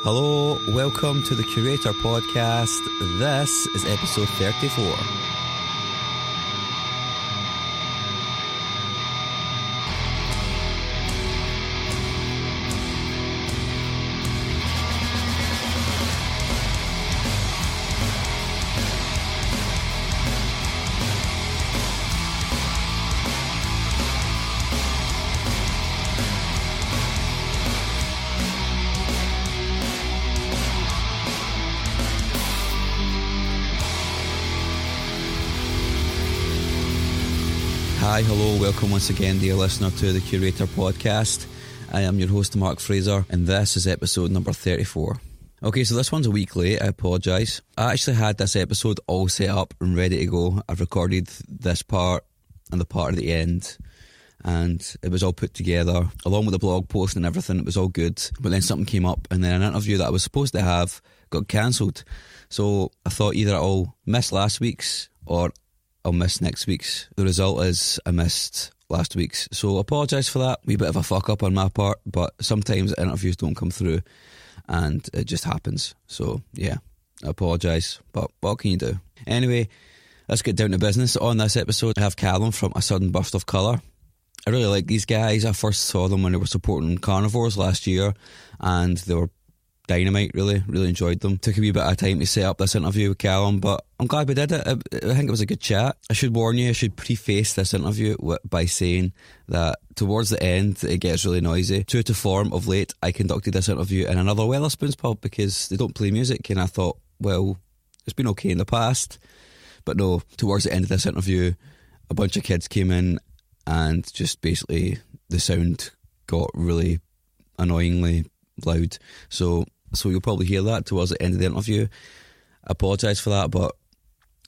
Hello, welcome to the Curator Podcast. This is episode 34. Hi, hello, welcome once again, dear listener, to the Curator Podcast. I am your host, Mark Fraser, and this is episode number 34. Okay, so this one's a week late, I apologise. I actually had this episode all set up and ready to go. I've recorded this part and the part at the end, and it was all put together, along with the blog post and everything. It was all good, but then something came up, and then an interview that I was supposed to have got cancelled. So I thought either I'll miss last week's or I'll miss next week's. The result is I missed last week's, so I apologise for that. Wee bit of a fuck up on my part, but sometimes interviews don't come through and it just happens. So yeah, I apologise, but what can you do? Anyway, let's get down to business. On this episode I have Calum from A Sudden Burst of Colour. I really like these guys. I first saw them when they were supporting Carnivores last year, and they were dynamite. Really enjoyed them. Took a wee bit of time to set up this interview with Calum, but I'm glad we did it. I think it was a good chat. I should warn you, I should preface this interview by saying that towards the end it gets really noisy. True to form, of late I conducted this interview in another Wetherspoons pub because they don't play music, and I thought, well, it's been okay in the past, but no, towards the end of this interview a bunch of kids came in and just basically the sound got really annoyingly loud, so you'll probably hear that towards the end of the interview. I apologise for that, but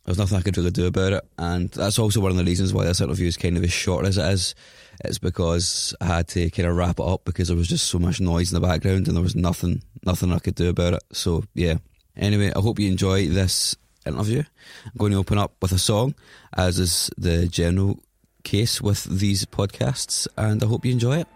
there's nothing I could really do about it, and that's also one of the reasons why this interview is kind of as short as it is. It's because I had to kind of wrap it up because there was just so much noise in the background and there was nothing I could do about it. So yeah, anyway, I hope you enjoy this interview. I'm going to open up with a song, as is the general case with these podcasts, and I hope you enjoy it.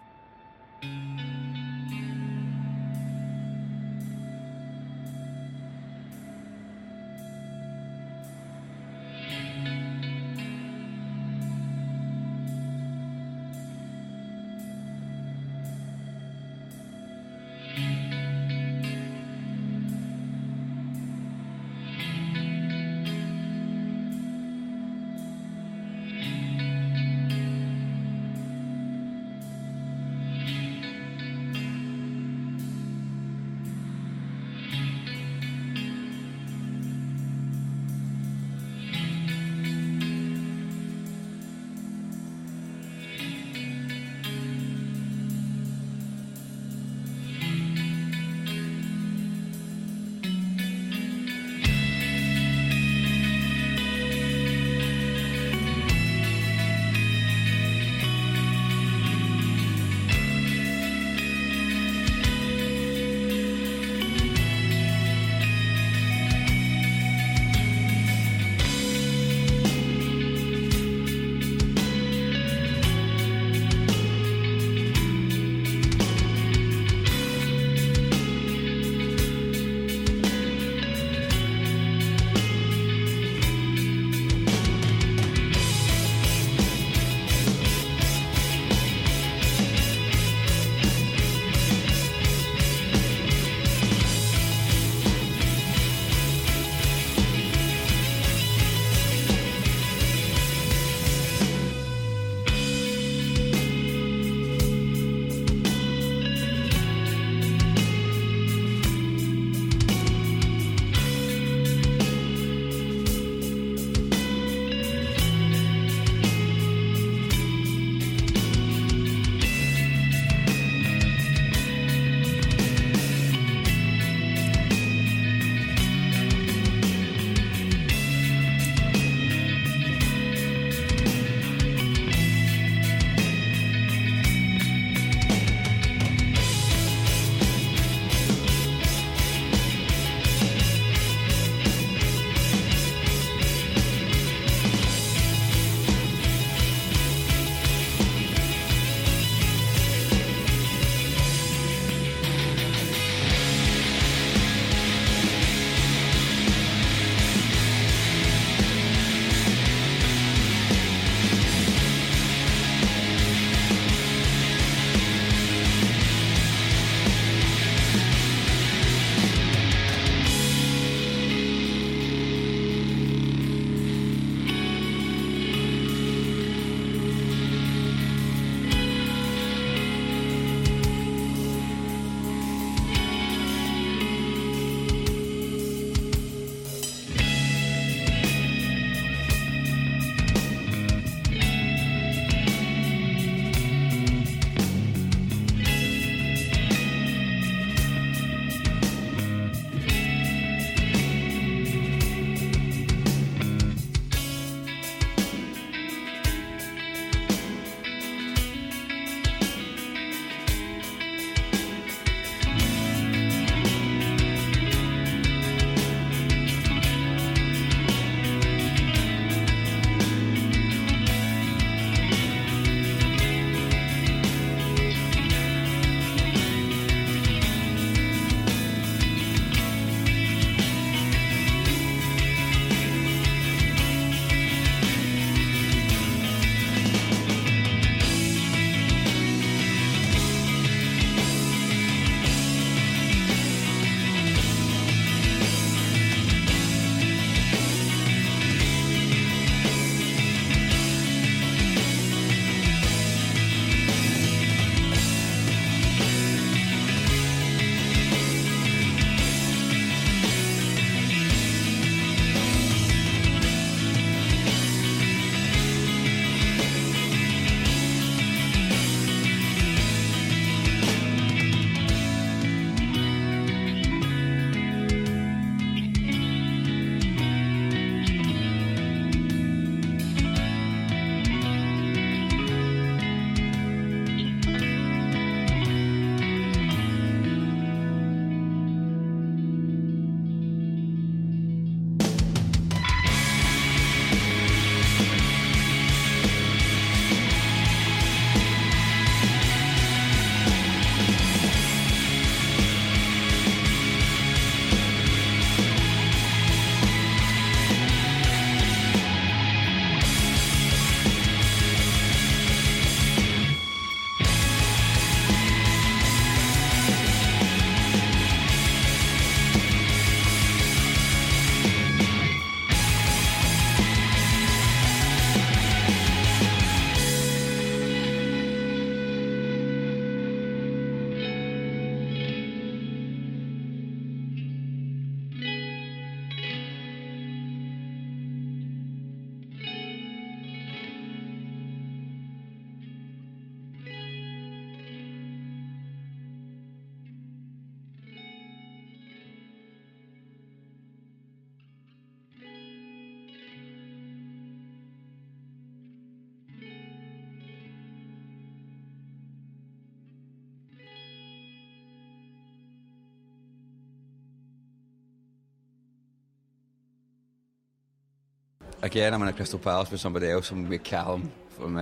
again, I'm in a Crystal Palace with somebody else. I'm with Calum from.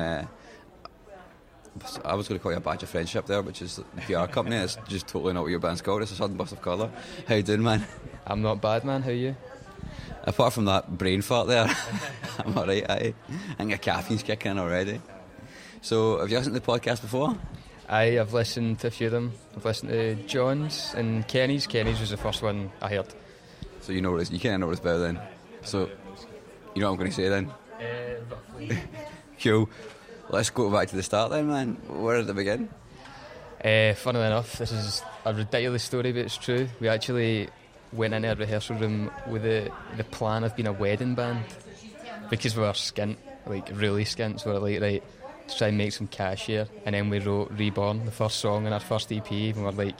I was going to call you a badge of friendship there, which is the PR company. It's just totally not what your band's called. It's a sudden burst of colour. How you doing, man? I'm not bad, man. How are you? Apart from that brain fart there, I'm alright. I think your caffeine's kicking in already. So, have you listened to the podcast before? I've listened to a few of them. I've listened to John's and Kenny's. Kenny's was the first one I heard. So you know what it's, you kind of know what it's about then. So, you know what I'm going to say then? Roughly. Cool. Let's go back to the start then, man. Where did it begin? Funnily enough, this is a ridiculous story, but it's true. We actually went into a rehearsal room with the plan of being a wedding band because we were skint, like really skint. So we were like, right, to try and make some cash here. And then we wrote Reborn, the first song in our first EP, and we were like,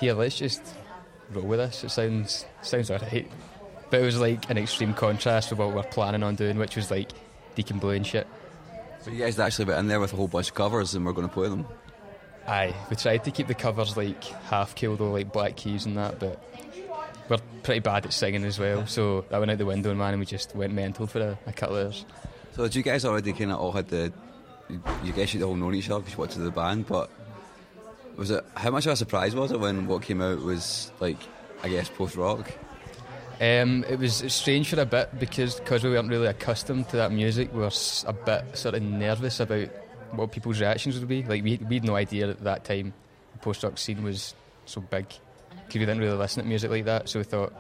here, let's just roll with this. It sounds alright. But it was like an extreme contrast with what we were planning on doing, which was like Deacon Blue and shit. So you guys actually went in there with a whole bunch of covers and we're going to play them? Aye, we tried to keep the covers like half killed, though, like Black Keys and that, but we're pretty bad at singing as well, so that went out the window, man, and we just went mental for a couple of hours. So did you guys already kind of all had you guys should all known each other because you watched the band, but was it, how much of a surprise was it when what came out was like, I guess, post-rock? It was strange for a bit because we weren't really accustomed to that music. We were a bit sort of nervous about what people's reactions would be. Like we had no idea at that time the post-rock scene was so big because we didn't really listen to music like that. So we thought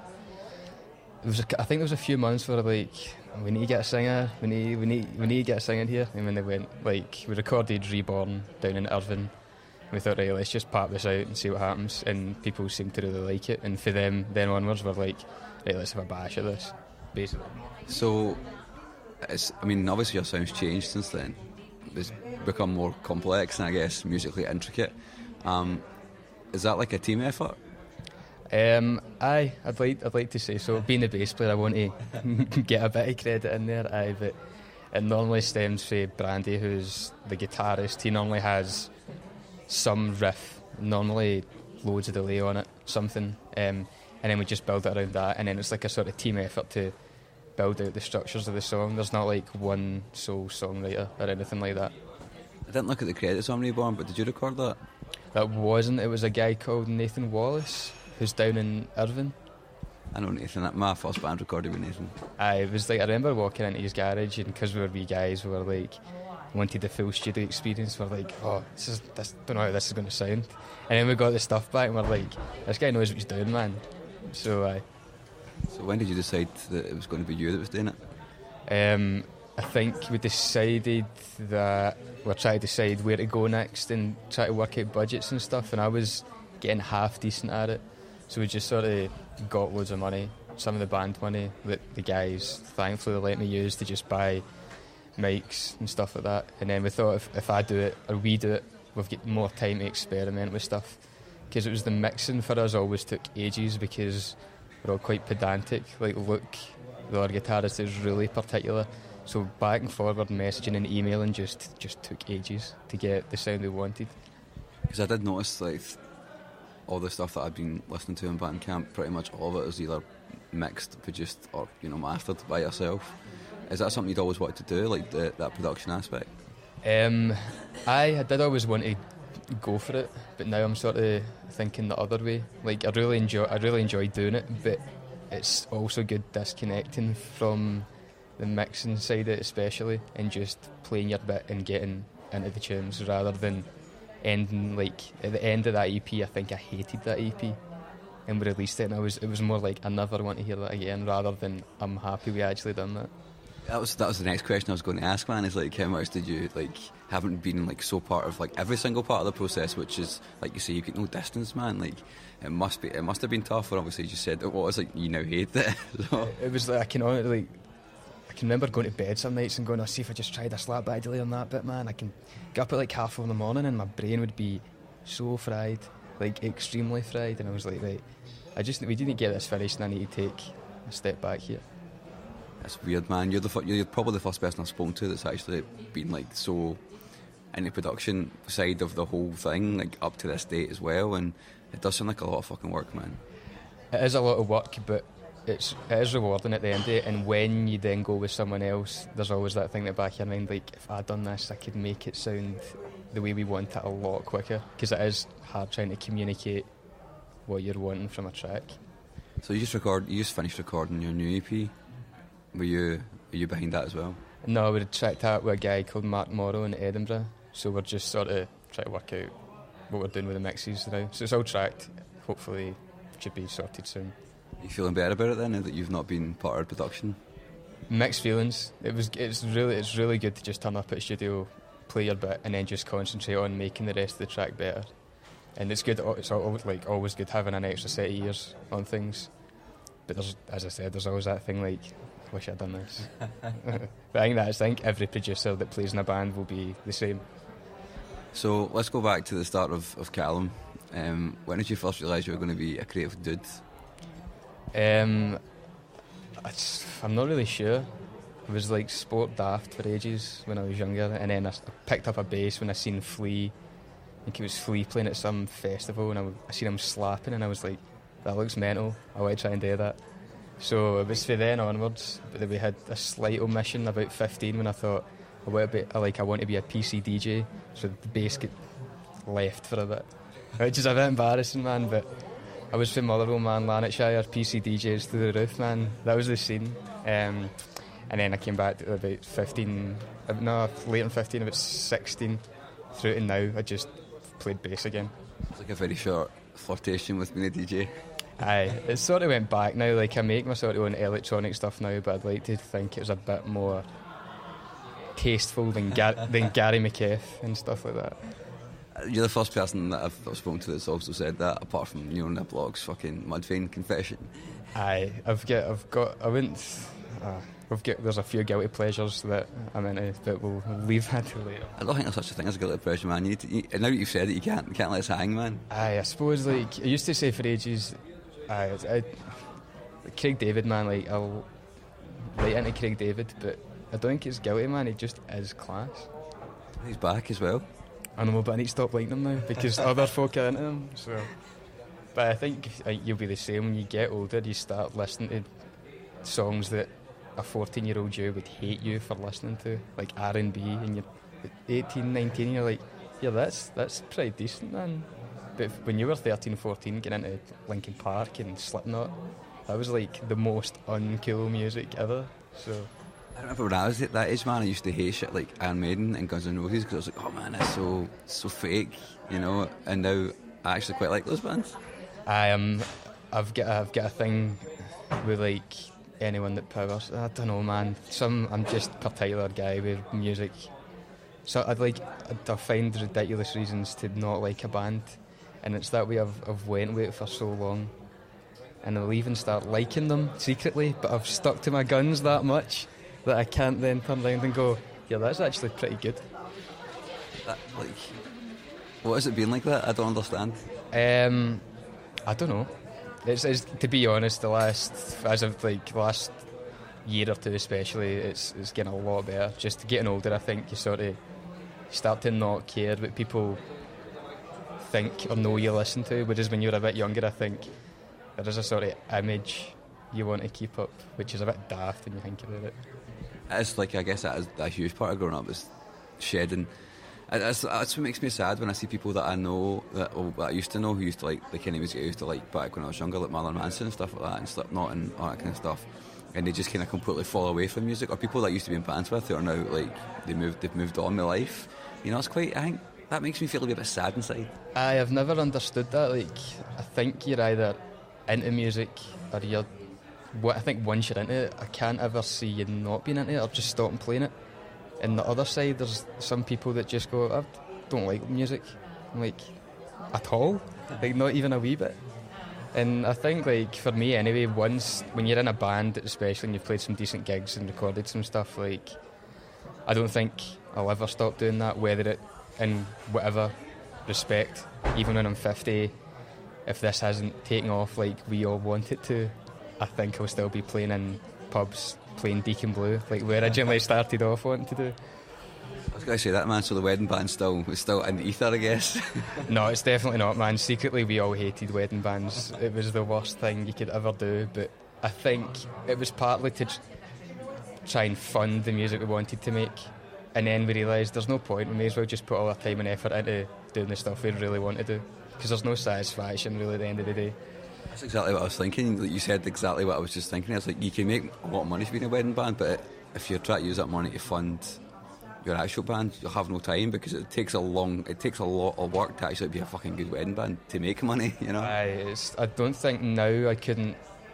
I think there was a few months where like we need to get a singer. We need to get a singer here. And when they went, like we recorded Reborn down in Irvine. We thought, right, let's just part this out and see what happens. And people seemed to really like it. And for them, then onwards, we're like, right, let's have a bash at this, basically. So, obviously your sound's changed since then. It's become more complex and I guess musically intricate. Is that like a team effort? Aye, I'd like to say so. Being the bass player, I want to get a bit of credit in there. Aye, but it normally stems from Brandy, who's the guitarist. He normally has some riff, normally loads of delay on it, something, and then we just build it around that, and then it's like a sort of team effort to build out the structures of the song. There's not like one sole songwriter or anything like that. I didn't look at the credits on Reborn, but did you record that? It was a guy called Nathan Wallace who's down in Irvine. I know Nathan. My first band recorded with Nathan. It was like, I remember walking into his garage, and because we were wee guys, we were like, wanted the full studio experience. We're like, oh, don't know how this is going to sound. And then we got the stuff back and we're like, this guy knows what he's doing, man. So when did you decide that it was going to be you that was doing it? I think we decided that we're trying to decide where to go next and try to work out budgets and stuff, and I was getting half decent at it. So we just sort of got loads of money, some of the band money that the guys thankfully let me use to just buy mics and stuff like that. And then we thought if I do it or we do it, we've got more time to experiment with stuff, because it was the mixing for us always took ages because we're all quite pedantic. Like Luke, the other guitarist, is really particular, so back and forward messaging and emailing just took ages to get the sound we wanted. Because I did notice like all the stuff that I've been listening to in band camp, pretty much all of it is either mixed, produced or mastered by yourself. Is that something you'd always wanted to do, like that production aspect? I did always want to go for it, but now I'm sort of thinking the other way. Like I really enjoy doing it, but it's also good disconnecting from the mixing side of it, especially, and just playing your bit and getting into the tunes rather than ending like at the end of that EP. I think I hated that EP, and we released it, and it was more like I never want to hear that again, rather than I'm happy we actually done that. That was the next question I was going to ask, man. Is like, how much did you like haven't been like so part of like every single part of the process, which is like you say, you get no distance, man. Like it must have been tough. And obviously, you said it was like you now hate it. So. It was like I can remember going to bed some nights and going, see if I just tried a slap back delay on that bit, man. I can get up at like 4:30 in the morning and my brain would be so fried, like extremely fried, and I was like, right, we didn't get this finished, and I need to take a step back here. That's weird, man. You're probably the first person I've spoken to that's actually been like so in the production side of the whole thing, like up to this date as well, and it does sound like a lot of fucking work, man. It is a lot of work, but it is rewarding at the end of it, and when you then go with someone else, there's always that thing in the back of your mind, like, if I'd done this, I could make it sound the way we want it a lot quicker, because it is hard trying to communicate what you're wanting from a track. So you just finished recording your new EP. Were you behind that as well? No, we tracked out with a guy called Mark Morrow in Edinburgh, so we're just sort of trying to work out what we're doing with the mixes now. So it's all tracked, hopefully it should be sorted soon. Are you feeling better about it then, now that you've not been part of production? Mixed feelings. It's really good to just turn up at a studio, play your bit, and then just concentrate on making the rest of the track better. And it's good. It's always good having an extra set of ears on things. But as I said, there's always that thing like, wish I'd done this. But I think every producer that plays in a band will be the same. So let's go back to the start of Calum. When did you first realise you were going to be a creative dude? I'm not really sure. I was like sport daft for ages when I was younger, and then I picked up a bass when I seen Flea. I think it was Flea playing at some festival, and I seen him slapping, and I was like, that looks mental, I want to try and do that. So it was from then onwards, but then we had a slight omission about 15 when I thought I want to be a PC DJ, so the bass get left for a bit, which is a bit embarrassing, man, but I was from Motherwell, man, Lanarkshire, PC DJs through the roof, man, that was the scene. And then I came back to about late on 15, about 16, through to now, I just played bass again. It's like a very short flirtation with being a DJ. Aye, it sort of went back now, like I make my sort of own electronic stuff now, but I'd like to think it was a bit more tasteful than Gary McKeff and stuff like that. You're the first person that I've spoken to that's also said that, apart from on the blog's fucking Mudvayne confession. Aye, there's a few guilty pleasures that I'm into, but we'll leave that till later. I don't think there's such a thing as a guilty pleasure, man. Now that you've said it, you can't let us hang, man. Aye, I suppose, like, I used to say for ages, Craig David, man, like, I'll write into Craig David, but I don't think it's guilty, man, he just is class. He's back as well. I know, but I need to stop liking him now, because other folk are into him, so... But I think you'll be the same when you get older, you start listening to songs that a 14-year-old you would hate you for listening to, like R&B, and you're 18, 19, and you're like, yeah, that's pretty decent, man. But when you were 13, 14, getting into Linkin Park and Slipknot, that was like the most uncool music ever. So I remember when I was at that age, man, I used to hate shit like Iron Maiden and Guns N' Roses, because I was like, oh man, that's so fake, you know. And now I actually quite like those bands. I've got a thing with like anyone that powers. I don't know, man. I'm just a particular guy with music. So I find ridiculous reasons to not like a band, and it's that way I've went with it for so long, and I'll even start liking them secretly, but I've stuck to my guns that much that I can't then turn around and go, yeah, that's actually pretty good. What has it been like that? I don't understand. I don't know. It's to be honest, the last year or two especially, it's getting a lot better. Just getting older, I think you sort of start to not care what people think or know you listen to, whereas when you're a bit younger, I think there is a sort of image you want to keep up, which is a bit daft when you think about it. It's like, I guess that is a huge part of growing up, is shedding. That's what makes me sad when I see people that I know, that I used to know, who used to like the kind of music I used to like back when I was younger, like Marilyn Manson and stuff like that, and Slipknot and all that kind of stuff, and they just kind of completely fall away from music. Or people that I used to be in bands with who are now like they've moved on with life. You know, I think that makes me feel a bit sad inside. I have never understood that. Like, I think you're either into music or you're. I think once you're into it, I can't ever see you not being into it or just stopping playing it. And the other side, there's some people that just go, I don't like music, like, at all, like not even a wee bit. And I think, like, for me anyway, once, when you're in a band especially and you've played some decent gigs and recorded some stuff, like, I don't think I'll ever stop doing that, whether it, in whatever respect, even when I'm 50, if this hasn't taken off like we all want it to, I think I'll still be playing in pubs, playing Deacon Blue, like we originally started off wanting to do. I was going to say that, man, so the wedding band's still in the ether, I guess. No, it's definitely not, man. Secretly we all hated wedding bands. It was the worst thing you could ever do, but I think it was partly to try and fund the music we wanted to make, and then we realised there's no point, we may as well just put all our time and effort into doing the stuff we really want to do, because there's no satisfaction really at the end of the day. That's exactly what I was thinking. Like, you said exactly what I was just thinking. It's like, you can make a lot of money for being a wedding band, but if you're trying to use that money to fund your actual band, you'll have no time, because it takes a lot of work to actually be a fucking good wedding band to make money, you know. I don't think now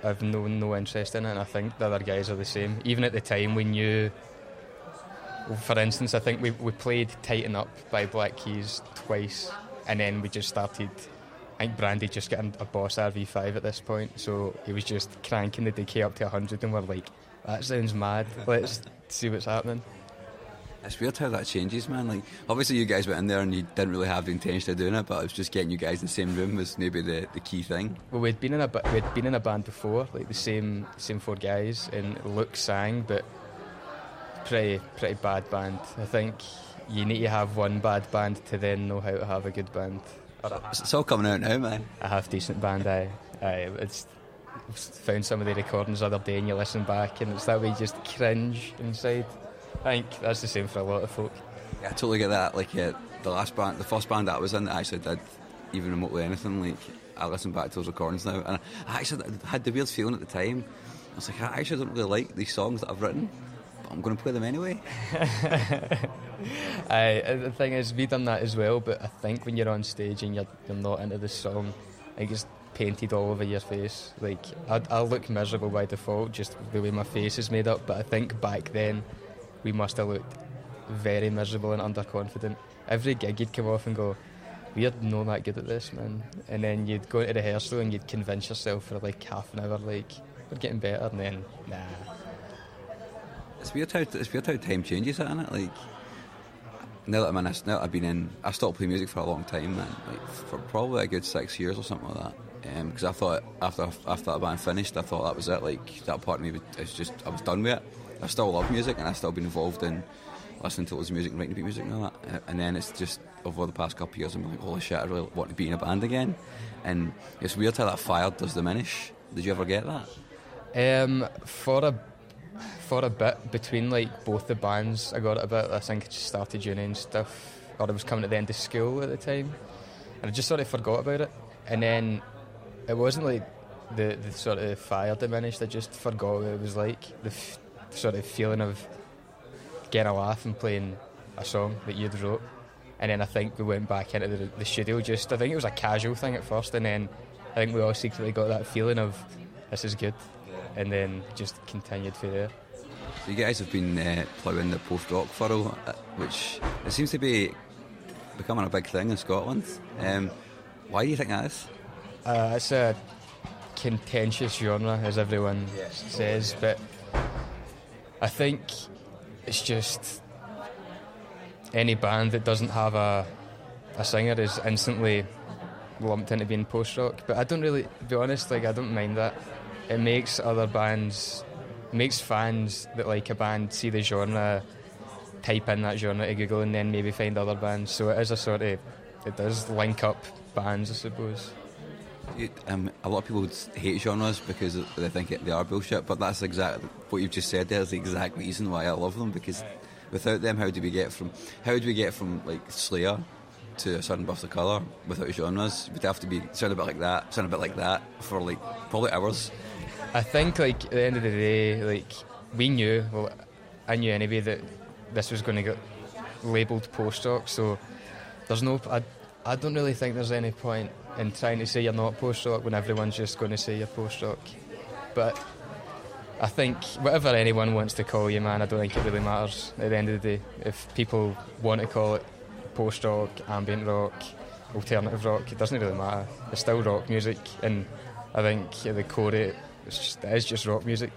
I've no interest in it, and I think the other guys are the same. Even at the time we knew, for instance, I think we played Tighten Up by Black Keys twice, and then we just started, I think Brandy just got a Boss RV5 at this point, so he was just cranking the decay up to 100, and we're like, that sounds mad, let's see what's happening. It's weird how that changes, man. Like, obviously you guys went in there and you didn't really have the intention of doing it, but it was just getting you guys in the same room was maybe the key thing. Well, we'd been in a band before, like the same 4 guys, and Luke sang, but pretty bad band. I think you need to have one bad band to then know how to have a good band. It's all coming out now, man. A half decent band. It's found some of the recordings the other day, and you listen back, and it's that way you just cringe inside. I think that's the same for a lot of folk. Yeah, I totally get that. Like the first band that I was in that actually did even remotely anything. Like, I listen back to those recordings now, and I actually had the weird feeling at the time. I was like, I actually don't really like these songs that I've written, but I'm going to play them anyway. The thing is, we've done that as well, but I think when you're on stage and you're not into the song, I think it's painted all over your face. Like, I'll look miserable by default, just the way my face is made up, but I think back then we must have looked very miserable and underconfident. Every gig you'd come off and go, we're not that good at this, man. And then you'd go into rehearsal and you'd convince yourself for like half an hour, like, we're getting better, and then, nah. It's weird how time changes, isn't it? Like, now that I've been in, I stopped playing music for a long time, man. Like, for probably a good 6 years or something like that. Because I thought after that band finished, I thought that was it. Like, that part of me I was done with it. I still love music, and I've still been involved in listening to loads of music and writing beat music and all that. And then it's just over the past couple of years, I'm like, holy shit, I really want to be in a band again. And it's weird how that fire does diminish. Did you ever get that? For a bit between like both the bands, I got it a bit. I think I just started uni and stuff, or I was coming at the end of school at the time, and I just sort of forgot about it. And then it wasn't like the sort of fire diminished. I just forgot what it was like. The sort of feeling of getting a laugh and playing a song that you'd wrote. And then I think we went back into the studio. I think it was a casual thing at first, and then I think we all secretly got that feeling of this is good, and then just continued from there. So you guys have been ploughing the post-rock furrow, which it seems to be becoming a big thing in Scotland. Why do you think that is? It's a contentious genre, as everyone says, but I think it's just any band that doesn't have a singer is instantly lumped into being post-rock. But I don't really, to be honest, like, I don't mind that. It makes fans that like a band see the genre, type in that genre to Google, and then maybe find other bands. So it is it does link up bands, I suppose. A lot of people hate genres because they think they are bullshit, but that's exactly what you've just said there is the exact reason why I love them, because without them, how do we get from like Slayer to a certain Buff the Colour without genres? We'd have to sound a bit like that for like probably hours. I think like at the end of the day, like I knew anyway that this was going to get labelled post-rock, so there's no, I don't really think there's any point in trying to say you're not post-rock when everyone's just going to say you're post-rock. But I think whatever anyone wants to call you, man, I don't think it really matters at the end of the day. If people want to call it post-rock, ambient rock, alternative rock, it doesn't really matter. It's still rock music, and I think at the core of it, it is just rock music.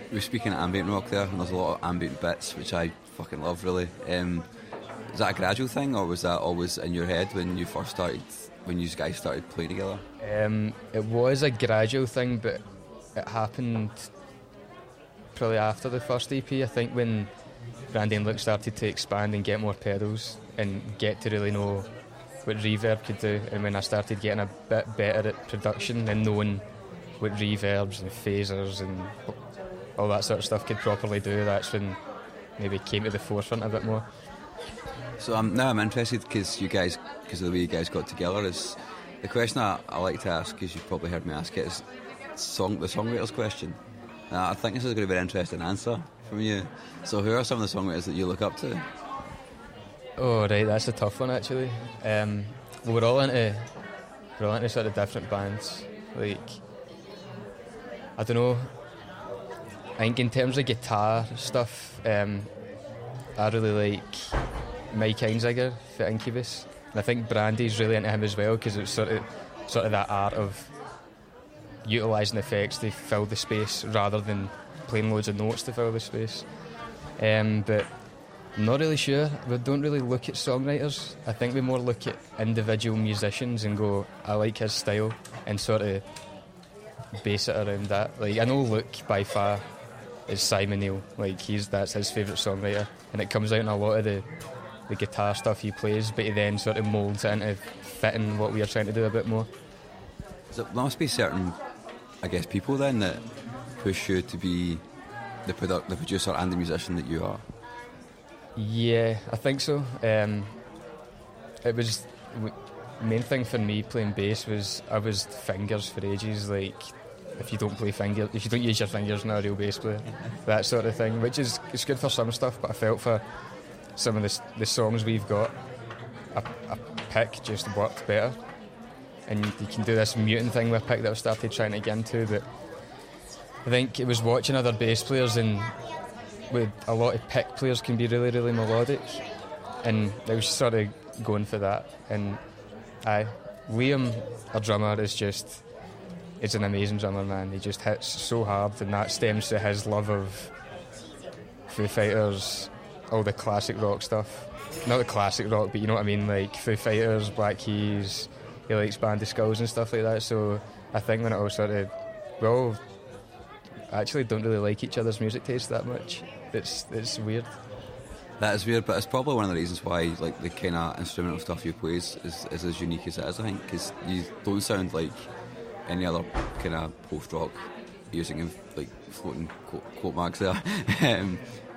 We were speaking of ambient rock there, and there's a lot of ambient bits, which I fucking love, really. Is that a gradual thing, or was that always in your head when you guys started playing together? It was a gradual thing, but it happened probably after the first EP. I think when Brandy and Luke started to expand and get more pedals and get to really know what reverb could do, and when I started getting a bit better at production and knowing what reverbs and phasers and all that sort of stuff could properly do, that's when maybe came to the forefront a bit more. So now I'm interested because of the way you guys got together. Is the question I like to ask, because you've probably heard me ask it, is the songwriters question. I think this is going to be an interesting answer from you. So who are some of the songwriters that you look up to? Oh right, that's a tough one actually. Well, we're all into sort of different bands. Like, I don't know. I think in terms of guitar stuff, I really like Mike Einziger for Incubus, and I think Brandy's really into him as well, because it's sort of that art of utilising effects to fill the space rather than playing loads of notes to fill the space. But I'm not really sure. We don't really look at songwriters. I think we more look at individual musicians and go, I like his style, and sort of base it around that. Like, I know Luke by far is Simon Neil. Like, that's his favourite songwriter, and it comes out in a lot of the guitar stuff he plays, but he then sort of moulds it into fitting what we are trying to do a bit more. So there must be certain, I guess, people then that push you to be the producer and the musician that you are. Yeah, I think so. It was main thing for me playing bass was I was fingers for ages. Like, if you don't use your fingers, you're not a real bass player. That sort of thing, which is it's good for some stuff, but I felt for some of the songs we've got, a pick just worked better. And you can do this muting thing with a pick that I've started trying to get into, but I think it was watching other bass players, and with a lot of pick players can be really, really melodic, and I was sort of going for that. And Liam, our drummer, is an amazing drummer, man. He just hits so hard, and that stems to his love of Foo Fighters, all the classic rock stuff. Not the classic rock, but you know what I mean, like Foo Fighters, Black Keys. He likes Bandy Skulls and stuff like that. So I think when it all started, we all actually don't really like each other's music taste that much. It's weird. That is weird, but it's probably one of the reasons why, like, the kind of instrumental stuff you play is as unique as it is, I think, because you don't sound like any other kind of post-rock, using like floating quote marks there,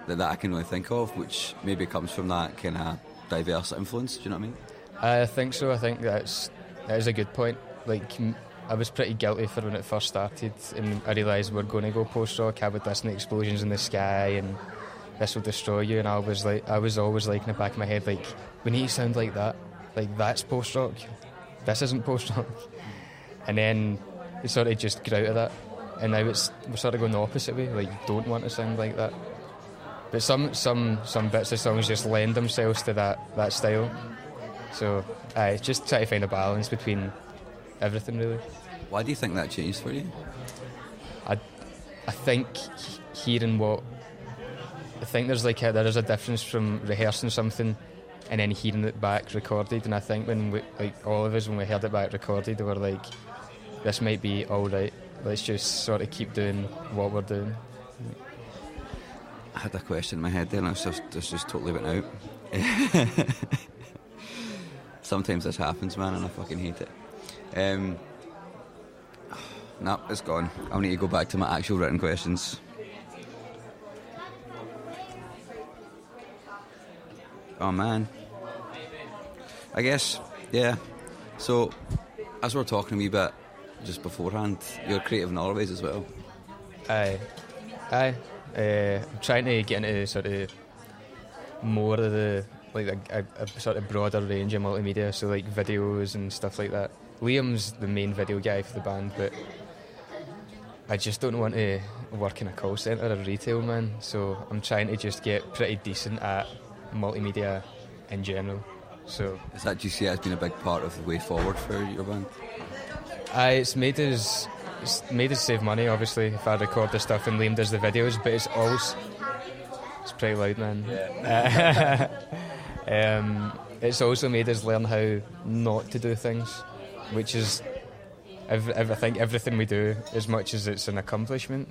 that I can really think of, which maybe comes from that kind of diverse influence. Do you know what I mean? I think so. I think that is a good point. Like, I was pretty guilty for when it first started, and I realised we're going to go post-rock. I would listen to Explosions in the Sky and This Will Destroy You, and I was always like in the back of my head, like, we need to sound like that. Like, that's post-rock. This isn't post-rock. And then it sort of just grew out of that, and now we're sort of going the opposite way. Like, you don't want to sound like that. But some bits of songs just lend themselves to that style. So just try to find a balance between everything, really. Why do you think that changed for you? I think hearing I think there's there is a difference from rehearsing something and then hearing it back recorded. And I think when all of us, when we heard it back recorded, we were like, this might be all right. Let's just sort of keep doing what we're doing. I had a question in my head there, and it's just totally went out. Sometimes this happens, man, and I fucking hate it. Nah, it's gone. I'll need to go back to my actual written questions. Oh man. I guess, yeah. So, as we were talking a wee bit just beforehand, you're creative in other ways as well. Aye. I'm trying to get into sort of more of the a sort of broader range of multimedia, so like videos and stuff like that. Liam's the main video guy for the band, but I just don't want to work in a call centre or retail, man. So I'm trying to just get pretty decent at multimedia in general. So do you see it as being a big part of the way forward for your band? It's made us save money, obviously, if I record the stuff and Liam does the videos, but it's pretty loud, man. Yeah. It's also made us learn how not to do things, which is, I think everything we do, as much as it's an accomplishment,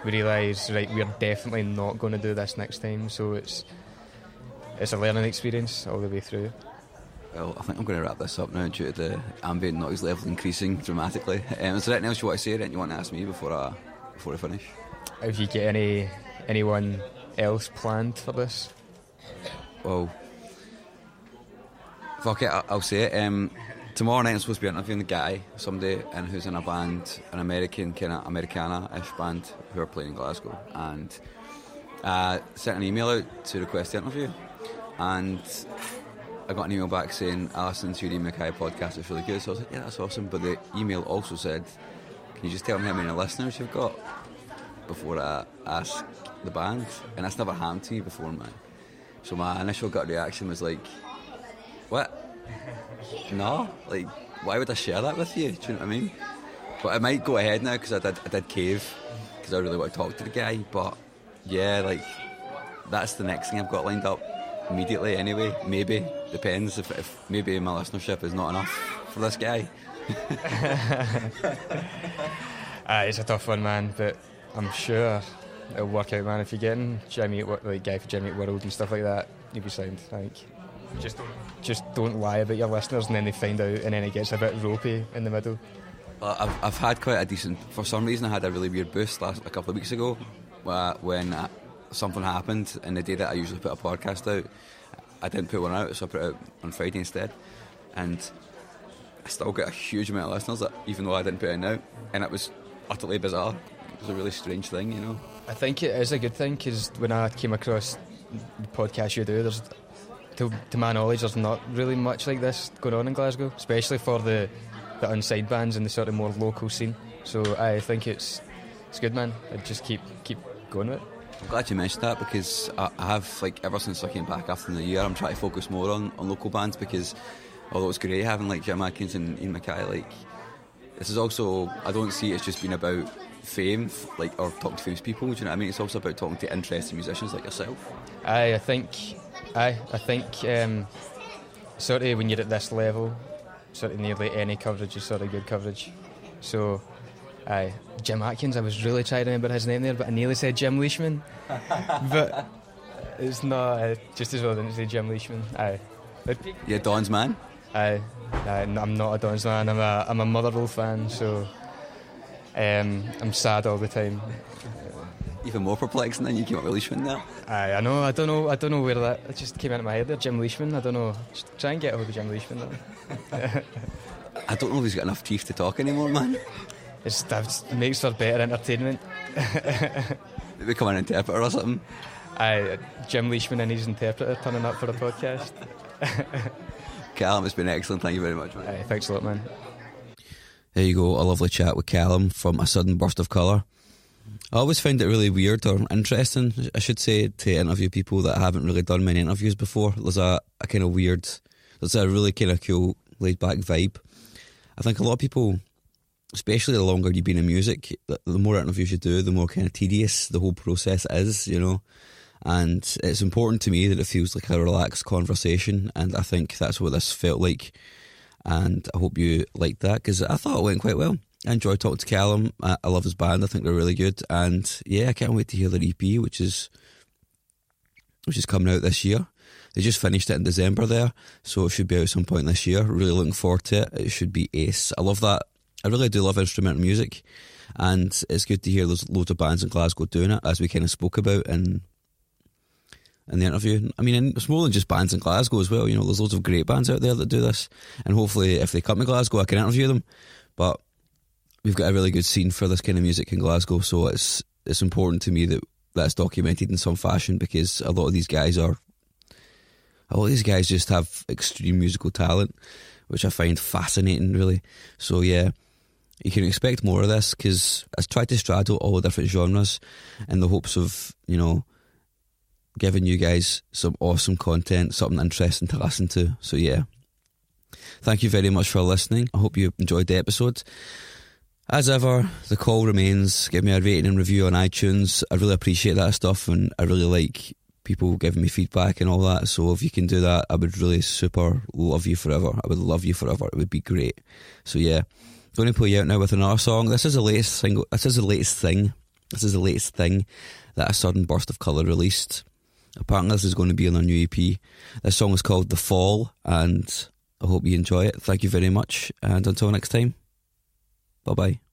we realise, right, we're definitely not going to do this next time. So it's a learning experience all the way through. Well, I think I'm going to wrap this up now due to the ambient noise level increasing dramatically. Is there anything else you want to say? Anything you want to ask me before I finish? Have you get anyone else planned for this? Well, fuck it, I'll say it. Tomorrow night I'm supposed to be interviewing a guy, somebody who's in a band, an American kind of Americana-ish band who are playing in Glasgow, and sent an email out to request the interview, and I got an email back saying, I listened to your Ian Mackay podcast, it's really good. So I was like, yeah, that's awesome. But the email also said, can you just tell me how many listeners you've got before I ask the band? And that's never happened to me before, man. So my initial gut reaction was like, what? No? Like, why would I share that with you? Do you know what I mean? But I might go ahead now because I did cave because I really want to talk to the guy. But yeah, like, that's the next thing I've got lined up immediately anyway. Maybe. Depends if maybe my listenership is not enough for this guy. It's a tough one, man, but I'm sure it'll work out, man. If you're getting Jimmy, like guy for Jimmy at World and stuff like that, you'll be sound. Like, just don't lie about your listeners, and then they find out, and then it gets a bit ropey in the middle. I've had quite a decent. For some reason, I had a really weird boost a couple of weeks ago when something happened, and the day that I usually put a podcast out, I didn't put one out, so I put it out on Friday instead, and I still got a huge amount of listeners, even though I didn't put it out, and it was utterly bizarre. It was a really strange thing, you know. I think it is a good thing, because when I came across the podcast you do, there's, to my knowledge, there's not really much like this going on in Glasgow, especially for the unsigned bands and the sort of more local scene. So I think it's good, man. I'd just keep going with it. I'm glad you mentioned that, because I have, like, ever since I came back after the year, I'm trying to focus more on local bands, because although it's great having like Jim Atkins and Ian Mackay, like, this is also, I don't see it as just being about fame, like, or talking to famous people, do you know what I mean? It's also about talking to interesting musicians like yourself. I think sort of when you're at this level, sort of nearly any coverage is sort of good coverage. So Jim Atkins, I was really trying to remember his name there, but I nearly said Jim Leishman. But it's not, just as well I didn't say Jim Leishman. Yeah, Don's man. I'm not a Don's man. I'm a Motherwell fan, so I'm sad all the time. Even more perplexing than you came up with Leishman there. I know. I don't know where that just came into my head there. Jim Leishman. I don't know. Just try and get hold of Jim Leishman there. I don't know if he's got enough teeth to talk anymore, man. It makes for better entertainment. Maybe become an interpreter or something. Jim Leishman and his interpreter turning up for a podcast. Calum, it's been excellent. Thank you very much, man. Thanks a lot, man. There you go, a lovely chat with Calum from A Sudden Burst of Colour. I always find it really weird, or interesting, I should say, to interview people that haven't really done many interviews before. There's a kind of weird, there's a really kind of cool, laid-back vibe. I think a lot of people, especially the longer you've been in music, the more interviews you do, the more kind of tedious the whole process is, you know. And it's important to me that it feels like a relaxed conversation, and I think that's what this felt like. And I hope you liked that, because I thought it went quite well. I enjoyed talking to Calum. I love his band. I think they're really good, and yeah, I can't wait to hear their EP, which is coming out this year. They just finished it in December there, so it should be out some point this year. Really looking forward to it. It should be ace. I love that. I really do love instrumental music, and it's good to hear there's loads of bands in Glasgow doing it, as we kind of spoke about in the interview. I mean, it's more than just bands in Glasgow as well. You know, there's loads of great bands out there that do this, and hopefully if they come to Glasgow I can interview them. But we've got a really good scene for this kind of music in Glasgow, so it's important to me that that's documented in some fashion, because a lot of these guys just have extreme musical talent, which I find fascinating, really. So yeah, you can expect more of this, because I tried to straddle all the different genres in the hopes of, you know, giving you guys some awesome content, something interesting to listen to. So yeah, thank you very much for listening. I hope you enjoyed the episode. As ever, the call remains, give me a rating and review on iTunes. I really appreciate that stuff, and I really like people giving me feedback and all that. So if you can do that, I would really super love you forever. I would love you forever. It would be great. So yeah, going to play you out now with another song. This is the latest single. This is the latest thing that A Sudden Burst of Colour released. Apparently this is going to be on their new EP. This song is called The Fall, and I hope you enjoy it. Thank you very much, and until next time, bye bye.